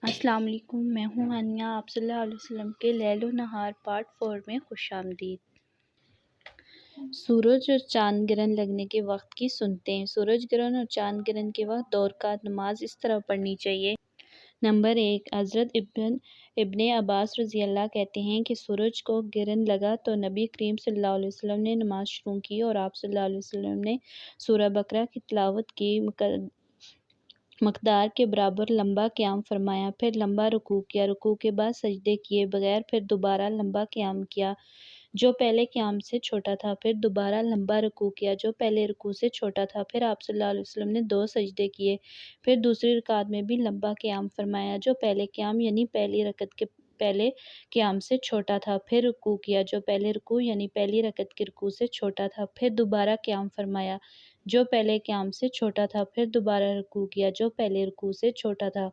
السلام علیکم، میں ہوں ہانیہ۔ آپ صلی اللہ علیہ وسلم کے لیل و نہار پارٹ 4 میں خوش آمدید۔ سورج اور چاند گرہن لگنے کے وقت کی سنتیں۔ سورج گرہن اور چاند گرہن کے وقت 2 رکعت نماز اس طرح پڑھنی چاہیے۔ نمبر 1، حضرت ابن عباس رضی اللہ کہتے ہیں کہ سورج کو گرہن لگا تو نبی کریم صلی اللہ علیہ وسلم نے نماز شروع کی اور آپ صلی اللہ علیہ وسلم نے سورہ بقرہ کی تلاوت کی، مقدار کے برابر لمبا قیام فرمایا، پھر لمبا رکوع کیا، رکوع کے بعد سجدے کیے بغیر پھر دوبارہ لمبا قیام کیا جو پہلے قیام سے چھوٹا تھا، پھر دوبارہ لمبا رکوع کیا جو پہلے رکوع سے چھوٹا تھا، پھر آپ صلی اللہ علیہ وسلم نے 2 سجدے کیے، پھر دوسری رکعت میں بھی لمبا قیام فرمایا جو پہلے قیام یعنی پہلی رکعت کے پہلے قیام سے چھوٹا تھا، پھر رکوع کیا جو پہلے رکوع یعنی پہلی رکعت کے رکوع سے چھوٹا تھا، پھر دوبارہ قیام فرمایا جو پہلے قیام سے چھوٹا تھا، پھر دوبارہ رکوع کیا جو پہلے رکوع سے چھوٹا تھا،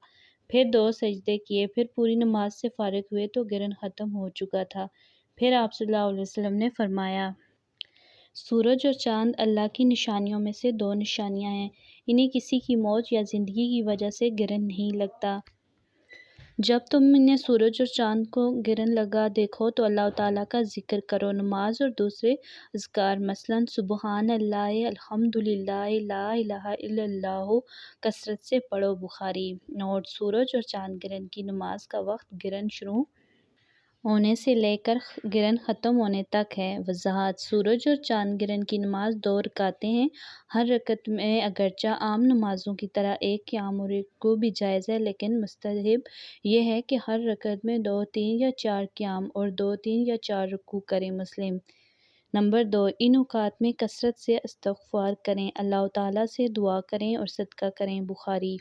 پھر 2 سجدے کیے، پھر پوری نماز سے فارغ ہوئے تو گرہن ختم ہو چکا تھا۔ پھر آپ صلی اللہ علیہ وسلم نے فرمایا، سورج اور چاند اللہ کی نشانیوں میں سے 2 نشانیاں ہیں، انہیں کسی کی موت یا زندگی کی وجہ سے گرہن نہیں لگتا۔ جب تم انہیں سورج اور چاند کو گرہن لگا دیکھو تو اللہ تعالیٰ کا ذکر کرو۔ نماز اور دوسرے اذکار مثلاً سبحان اللہ، الحمدللہ، لا الہ الا اللہ کثرت سے پڑھو۔ بخاری۔ نوٹ: سورج اور چاند گرہن کی نماز کا وقت گرہن شروع ہونے سے لے کر گرہن ختم ہونے تک ہے۔ وضاحت: سورج اور چاند گرہن کی نماز 2 رکعتیں ہیں۔ ہر رکعت میں اگرچہ عام نمازوں کی طرح 1 قیام اور رکوع بھی جائز ہے، لیکن مستحب یہ ہے کہ ہر رکعت میں 2، 3 یا 4 قیام اور 2، 3 یا 4 رکوع کریں۔ مسلم۔ نمبر 2، ان اوقات میں کثرت سے استغفار کریں، اللہ تعالیٰ سے دعا کریں اور صدقہ کریں۔ بخاری۔